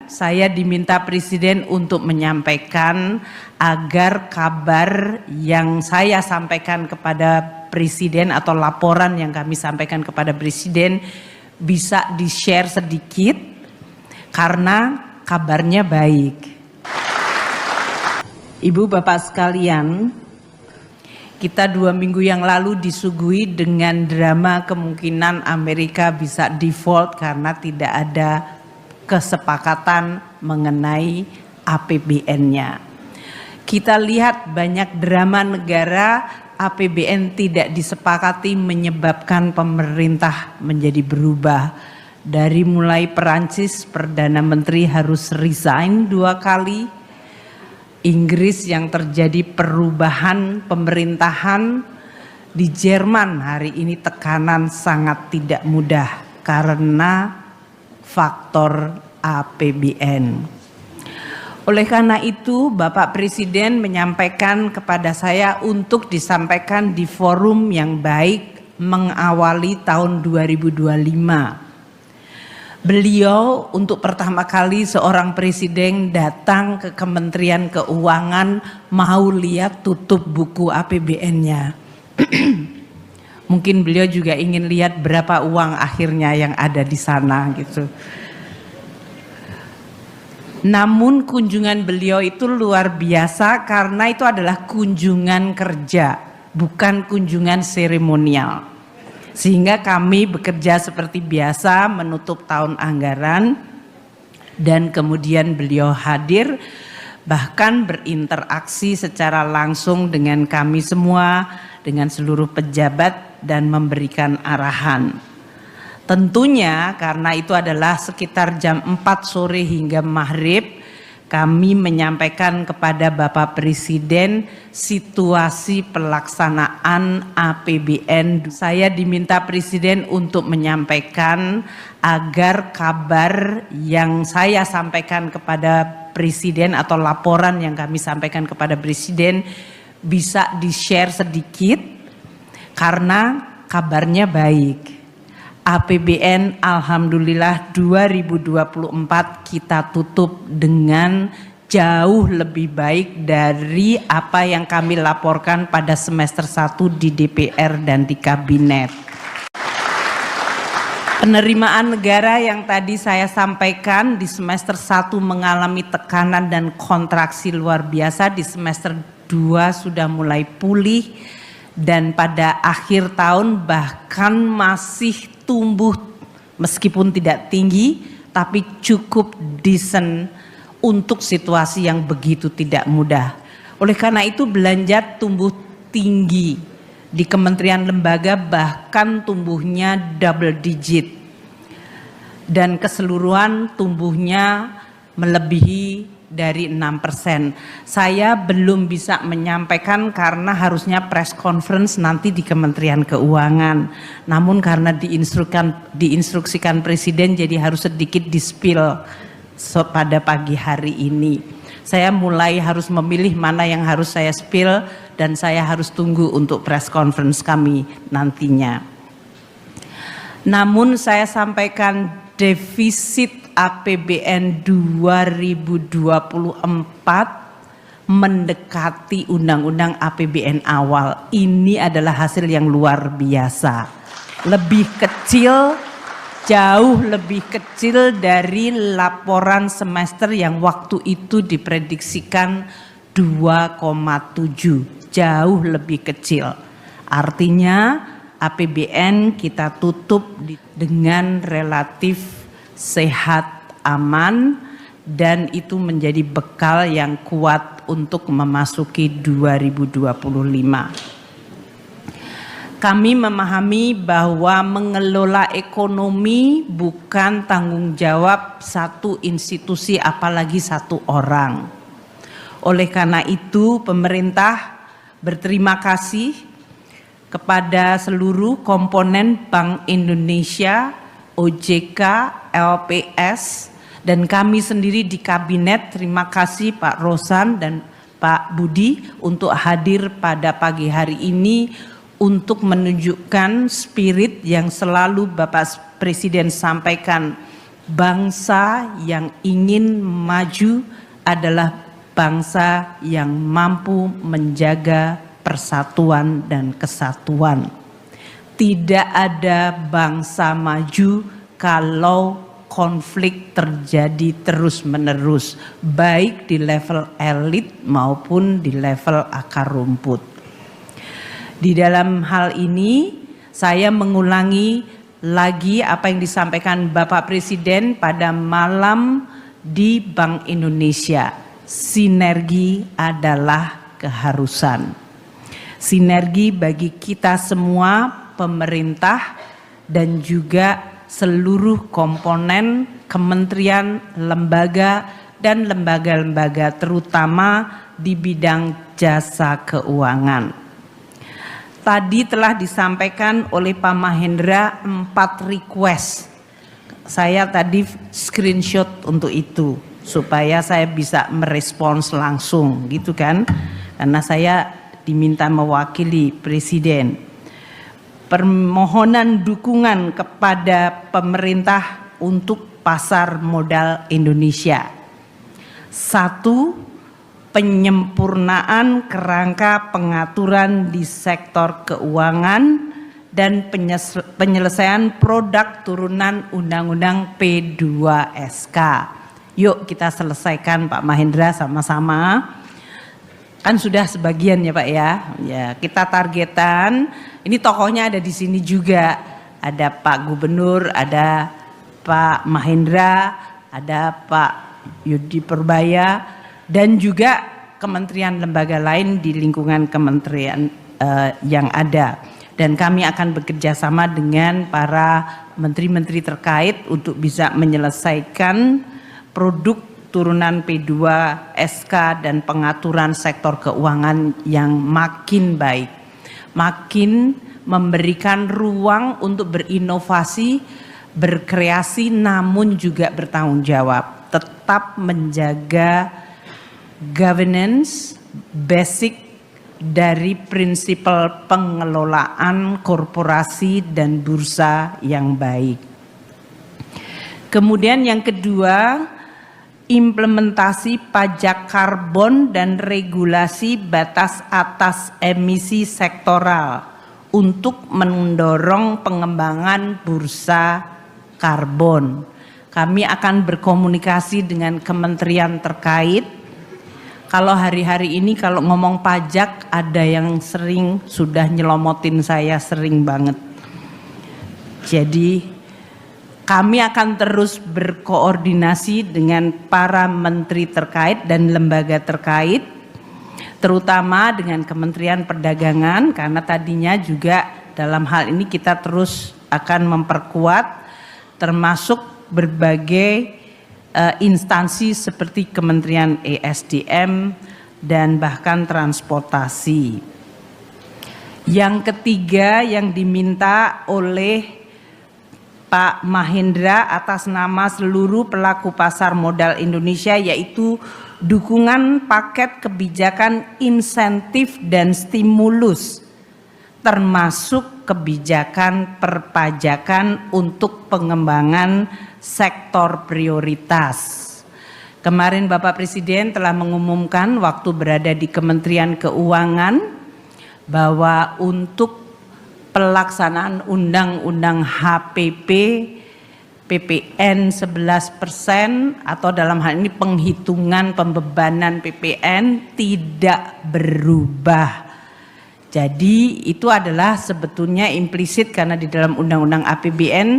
saya diminta Presiden untuk menyampaikan agar kabar yang saya sampaikan kepada Presiden atau laporan yang kami sampaikan kepada Presiden bisa di-share sedikit karena kabarnya baik. Ibu Bapak sekalian, kita 2 minggu yang lalu disuguhi dengan drama kemungkinan Amerika bisa default karena tidak ada kesepakatan mengenai APBN-nya. Kita lihat banyak drama negara APBN tidak disepakati menyebabkan pemerintah menjadi berubah. Dari mulai Perancis, Perdana Menteri harus resign 2 kali. Inggris yang terjadi perubahan pemerintahan, di Jerman hari ini tekanan sangat tidak mudah karena faktor APBN. Oleh karena itu Bapak Presiden menyampaikan kepada saya untuk disampaikan di forum yang baik mengawali tahun 2025. Beliau untuk pertama kali seorang presiden datang ke Kementerian Keuangan mau lihat tutup buku APBN-nya. Mungkin beliau juga ingin lihat berapa uang akhirnya yang ada di sana gitu. Namun kunjungan beliau itu luar biasa karena itu adalah kunjungan kerja, bukan kunjungan seremonial. Sehingga kami bekerja seperti biasa menutup tahun anggaran dan kemudian beliau hadir bahkan berinteraksi secara langsung dengan kami semua, dengan seluruh pejabat dan memberikan arahan. Tentunya karena itu adalah sekitar jam 4 sore hingga maghrib, kami menyampaikan kepada Bapak Presiden situasi pelaksanaan APBN. Saya diminta Presiden untuk menyampaikan agar kabar yang saya sampaikan kepada Presiden atau laporan yang kami sampaikan kepada Presiden bisa di-share sedikit karena kabarnya baik. APBN alhamdulillah 2024 kita tutup dengan jauh lebih baik dari apa yang kami laporkan pada semester 1 di DPR dan di Kabinet. Penerimaan negara yang tadi saya sampaikan di semester 1 mengalami tekanan dan kontraksi luar biasa, di semester 2 sudah mulai pulih dan pada akhir tahun bahkan masih tumbuh meskipun tidak tinggi tapi cukup decent untuk situasi yang begitu tidak mudah. Oleh karena itu belanja tumbuh tinggi di kementerian lembaga, bahkan tumbuhnya double digit dan keseluruhan tumbuhnya melebihi dari 6%. Saya belum bisa menyampaikan karena harusnya press conference nanti di Kementerian Keuangan. Namun karena diinstruksikan Presiden jadi harus sedikit di-spill pada pagi hari ini. Saya mulai harus memilih mana yang harus saya spill dan saya harus tunggu untuk press conference kami nantinya. Namun saya sampaikan defisit APBN 2024 mendekati undang-undang APBN awal. Ini adalah hasil yang luar biasa. Lebih kecil, jauh lebih kecil dari laporan semester yang waktu itu diprediksikan 2,7. Jauh lebih kecil. Artinya APBN kita tutup dengan relatif sehat, aman, dan itu menjadi bekal yang kuat untuk memasuki 2025. Kami memahami bahwa mengelola ekonomi bukan tanggung jawab satu institusi apalagi satu orang. Oleh karena itu pemerintah berterima kasih kepada seluruh komponen Bank Indonesia, OJK, LPS, dan kami sendiri di Kabinet. Terima kasih Pak Rosan dan Pak Budi untuk hadir pada pagi hari ini untuk menunjukkan spirit yang selalu Bapak Presiden sampaikan Bangsa yang ingin maju adalah bangsa yang mampu menjaga persatuan dan kesatuan. Tidak ada bangsa maju kalau konflik terjadi terus-menerus, baik di level elit maupun di level akar rumput. Di dalam hal ini, saya mengulangi lagi apa yang disampaikan Bapak Presiden pada malam di Bank Indonesia. Sinergi adalah keharusan. Sinergi bagi kita semua, pemerintah dan juga seluruh komponen kementerian, lembaga dan lembaga-lembaga terutama di bidang jasa keuangan. Tadi telah disampaikan oleh Pak Mahendra 4 request. Saya tadi screenshot untuk itu supaya saya bisa merespons langsung gitu kan. Karena saya diminta mewakili Presiden. Permohonan dukungan kepada pemerintah untuk pasar modal Indonesia. 1. Penyempurnaan kerangka pengaturan di sektor keuangan dan penyelesaian produk turunan Undang-Undang P2SK. Yuk kita selesaikan Pak Mahendra sama-sama. Kan sudah sebagian ya Pak ya. Ya, kita targetan. Ini tokohnya ada di sini juga. Ada Pak Gubernur, ada Pak Mahendra, ada Pak Yudi Purbaya, dan juga kementerian lembaga lain di lingkungan kementerian yang ada. Dan kami akan bekerja sama dengan para menteri-menteri terkait untuk bisa menyelesaikan produk turunan P2SK dan pengaturan sektor keuangan yang makin baik, makin memberikan ruang untuk berinovasi, berkreasi namun juga bertanggung jawab, tetap menjaga governance basic dari prinsip pengelolaan korporasi dan bursa yang baik. Kemudian yang kedua, implementasi pajak karbon dan regulasi batas atas emisi sektoral untuk mendorong pengembangan bursa karbon. Kami akan berkomunikasi dengan kementerian terkait. Kalau hari-hari ini kalau ngomong pajak ada yang sering sudah nyelomotin saya sering banget. Jadi kami akan terus berkoordinasi dengan para menteri terkait dan lembaga terkait, terutama dengan Kementerian Perdagangan, karena tadinya juga dalam hal ini kita terus akan memperkuat, termasuk berbagai instansi seperti Kementerian ESDM dan bahkan transportasi. Yang ketiga yang diminta oleh Pak Mahendra atas nama seluruh pelaku pasar modal Indonesia yaitu dukungan paket kebijakan insentif dan stimulus termasuk kebijakan perpajakan untuk pengembangan sektor prioritas. Kemarin Bapak Presiden telah mengumumkan waktu berada di Kementerian Keuangan bahwa untuk pelaksanaan Undang-Undang HPP PPN 11% atau dalam hal ini penghitungan pembebanan PPN tidak berubah. Jadi itu adalah sebetulnya implisit karena di dalam Undang-Undang APBN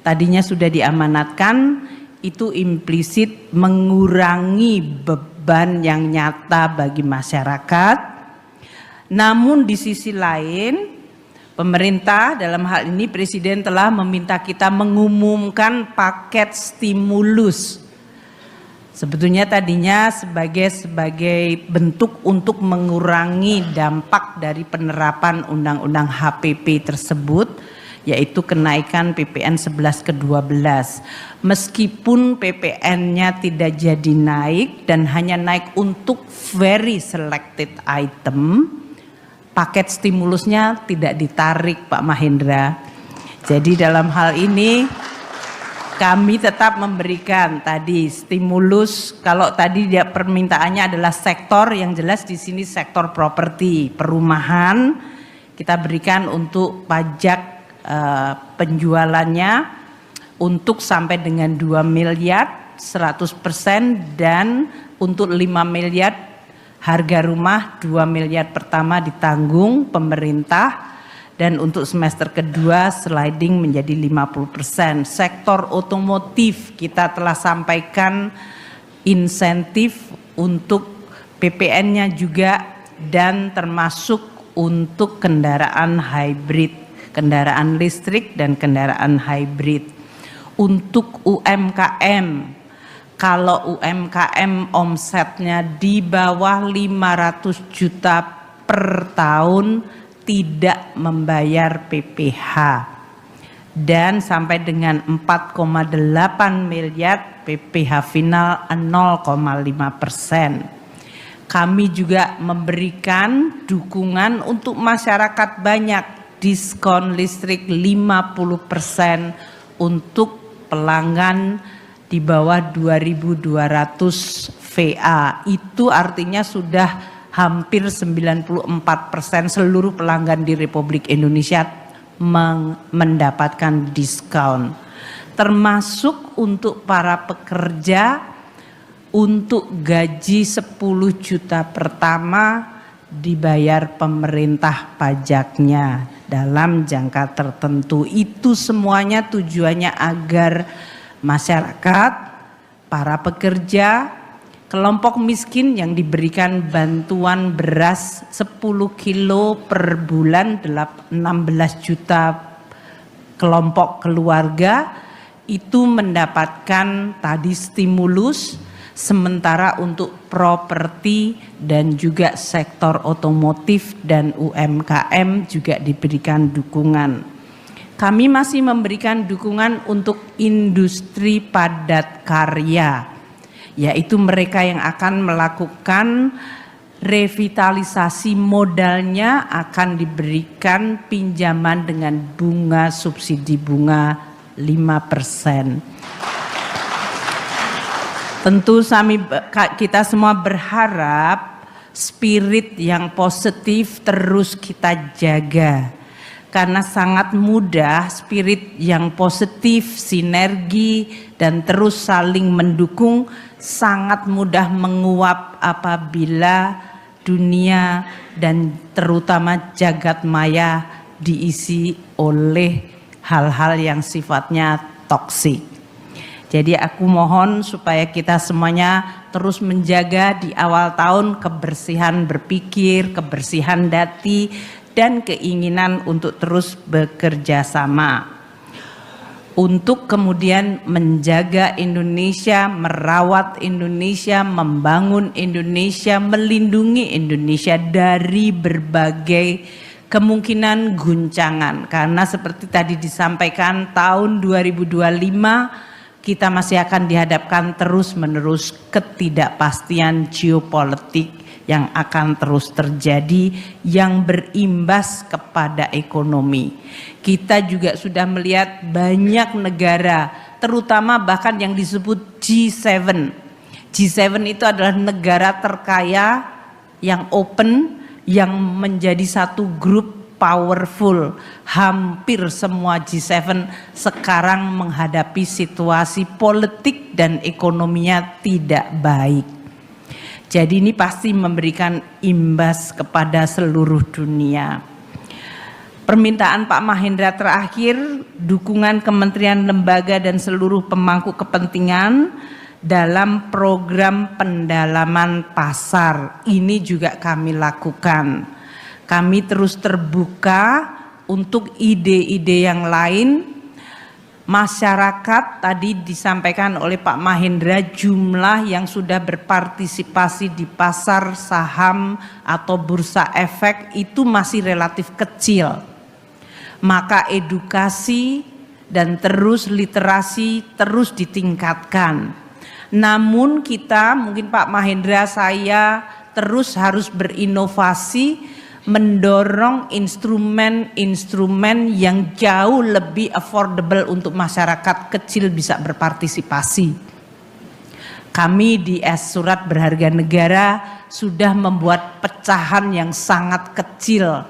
tadinya sudah diamanatkan, itu implisit mengurangi beban yang nyata bagi masyarakat. Namun di sisi lain pemerintah dalam hal ini Presiden telah meminta kita mengumumkan paket stimulus. Sebetulnya tadinya sebagai bentuk untuk mengurangi dampak dari penerapan Undang-Undang HPP tersebut, yaitu kenaikan PPN 11 ke 12. Meskipun PPN-nya tidak jadi naik dan hanya naik untuk very selected item, paket stimulusnya tidak ditarik Pak Mahendra. Jadi dalam hal ini kami tetap memberikan tadi stimulus. Kalau tadi dia permintaannya adalah sektor, yang jelas di sini sektor properti, perumahan, kita berikan untuk pajak penjualannya untuk sampai dengan 2 miliar 100%, dan untuk 5 miliar harga rumah 2 miliar pertama ditanggung pemerintah, dan untuk semester kedua sliding menjadi 50%. Sektor otomotif kita telah sampaikan insentif untuk PPN-nya juga, dan termasuk untuk kendaraan hybrid, kendaraan listrik dan kendaraan hybrid. Untuk UMKM, kalau UMKM omsetnya di bawah 500 juta per tahun tidak membayar PPh, dan sampai dengan 4,8 miliar PPh final 0,5%. Kami juga memberikan dukungan untuk masyarakat banyak, diskon listrik 50% untuk pelanggan di bawah 2.200 VA. Itu artinya sudah hampir 94% seluruh pelanggan di Republik Indonesia mendapatkan diskon. Termasuk untuk para pekerja, untuk gaji 10 juta pertama dibayar pemerintah pajaknya dalam jangka tertentu. Itu semuanya tujuannya agar masyarakat, para pekerja, kelompok miskin yang diberikan bantuan beras 10 kilo per bulan, 16 juta kelompok keluarga itu mendapatkan tadi stimulus, sementara untuk properti dan juga sektor otomotif dan UMKM juga diberikan dukungan. Kami masih memberikan dukungan untuk industri padat karya, yaitu mereka yang akan melakukan revitalisasi modalnya akan diberikan pinjaman dengan bunga subsidi bunga 5%. Tentu kita semua berharap spirit yang positif terus kita jaga, karena sangat mudah spirit yang positif, sinergi dan terus saling mendukung sangat mudah menguap apabila dunia dan terutama jagat maya diisi oleh hal-hal yang sifatnya toksik. Jadi aku mohon supaya kita semuanya terus menjaga di awal tahun kebersihan berpikir, kebersihan hati, dan keinginan untuk terus bekerja sama. Untuk kemudian menjaga Indonesia, merawat Indonesia, membangun Indonesia, melindungi Indonesia dari berbagai kemungkinan guncangan. Karena seperti tadi disampaikan, tahun 2025 kita masih akan dihadapkan terus-menerus ketidakpastian geopolitik yang akan terus terjadi, yang berimbas kepada ekonomi. Kita juga sudah melihat banyak negara, terutama bahkan yang disebut G7. G7 itu adalah negara terkaya yang open, yang menjadi satu grup powerful. Hampir semua G7 sekarang menghadapi situasi politik dan ekonominya tidak baik. Jadi ini pasti memberikan imbas kepada seluruh dunia. Permintaan Pak Mahendra terakhir, dukungan kementerian, lembaga dan seluruh pemangku kepentingan dalam program pendalaman pasar. Ini juga kami lakukan. Kami terus terbuka untuk ide-ide yang lain. Masyarakat tadi disampaikan oleh Pak Mahendra, jumlah yang sudah berpartisipasi di pasar saham atau bursa efek itu masih relatif kecil. Maka edukasi dan terus literasi terus ditingkatkan. Namun kita, mungkin Pak Mahendra, saya terus harus berinovasi mendorong instrumen-instrumen yang jauh lebih affordable untuk masyarakat kecil bisa berpartisipasi. Kami di Surat Berharga Negara sudah membuat pecahan yang sangat kecil,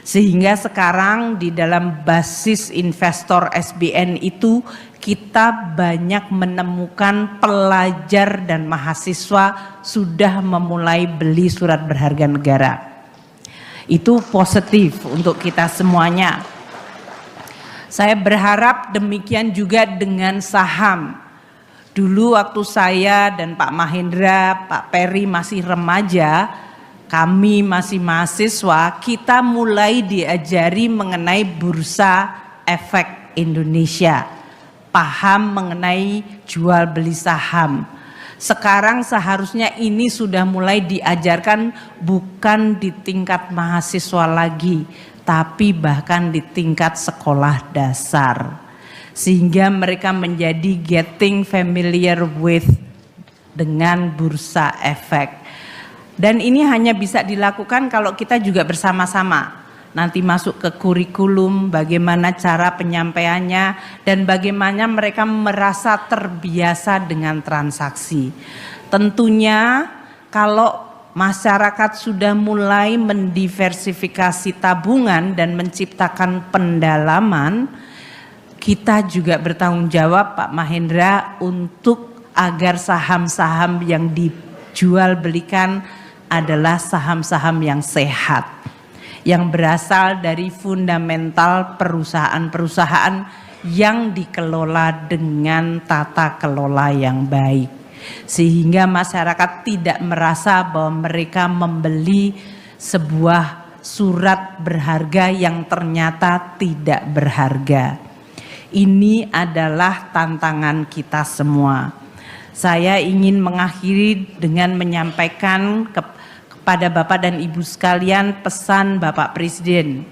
sehingga sekarang di dalam basis investor SBN itu kita banyak menemukan pelajar dan mahasiswa sudah memulai beli surat berharga negara. Itu positif untuk kita semuanya. Saya berharap demikian juga dengan saham. Dulu waktu saya dan Pak Mahendra, Pak Peri masih remaja, kami masih mahasiswa, kita mulai diajari mengenai Bursa Efek Indonesia, paham mengenai jual beli saham. Sekarang seharusnya ini sudah mulai diajarkan bukan di tingkat mahasiswa lagi, tapi bahkan di tingkat sekolah dasar. Sehingga mereka menjadi getting familiar with dengan bursa efek. Dan ini hanya bisa dilakukan kalau kita juga bersama-sama. Nanti masuk ke kurikulum, bagaimana cara penyampaiannya, dan bagaimana mereka merasa terbiasa dengan transaksi. Tentunya kalau masyarakat sudah mulai mendiversifikasi tabungan dan menciptakan pendalaman, kita juga bertanggung jawab Pak Mahendra untuk agar saham-saham yang dijual belikan adalah saham-saham yang sehat, yang berasal dari fundamental perusahaan-perusahaan yang dikelola dengan tata kelola yang baik, sehingga masyarakat tidak merasa bahwa mereka membeli sebuah surat berharga yang ternyata tidak berharga. Ini adalah tantangan kita semua. Saya ingin mengakhiri dengan menyampaikan kepada Bapak dan Ibu sekalian pesan Bapak Presiden.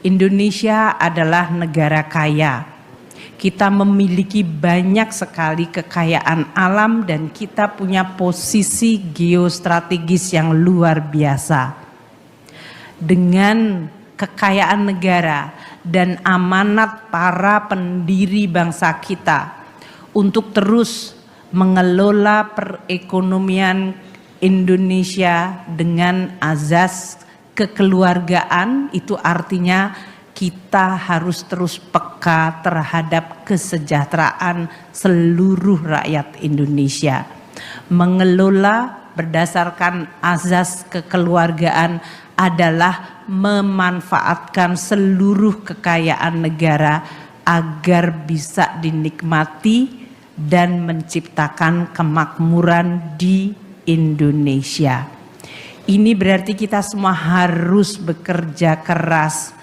Indonesia adalah negara kaya. Kita memiliki banyak sekali kekayaan alam dan kita punya posisi geostrategis yang luar biasa. Dengan kekayaan negara dan amanat para pendiri bangsa kita untuk terus mengelola perekonomian Indonesia dengan azas kekeluargaan, itu artinya kita harus terus peka terhadap kesejahteraan seluruh rakyat Indonesia. Mengelola berdasarkan azas kekeluargaan adalah memanfaatkan seluruh kekayaan negara agar bisa dinikmati dan menciptakan kemakmuran di Indonesia. Ini berarti kita semua harus bekerja keras,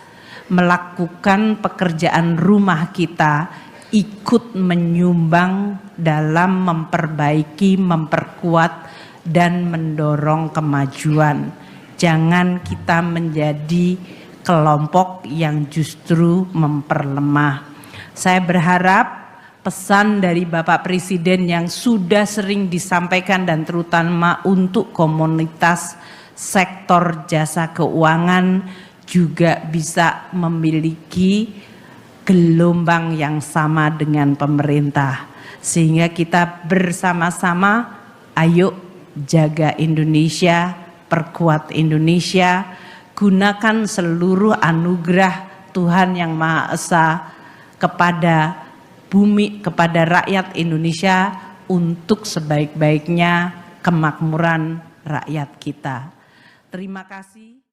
melakukan pekerjaan rumah kita, ikut menyumbang dalam memperbaiki, memperkuat, dan mendorong kemajuan. Jangan kita menjadi kelompok yang justru memperlemah. Saya berharap pesan dari Bapak Presiden yang sudah sering disampaikan dan terutama untuk komunitas sektor jasa keuangan juga bisa memiliki gelombang yang sama dengan pemerintah. Sehingga kita bersama-sama ayo jaga Indonesia, perkuat Indonesia, gunakan seluruh anugerah Tuhan Yang Maha Esa kepada bumi, kepada rakyat Indonesia untuk sebaik-baiknya kemakmuran rakyat kita. Terima kasih.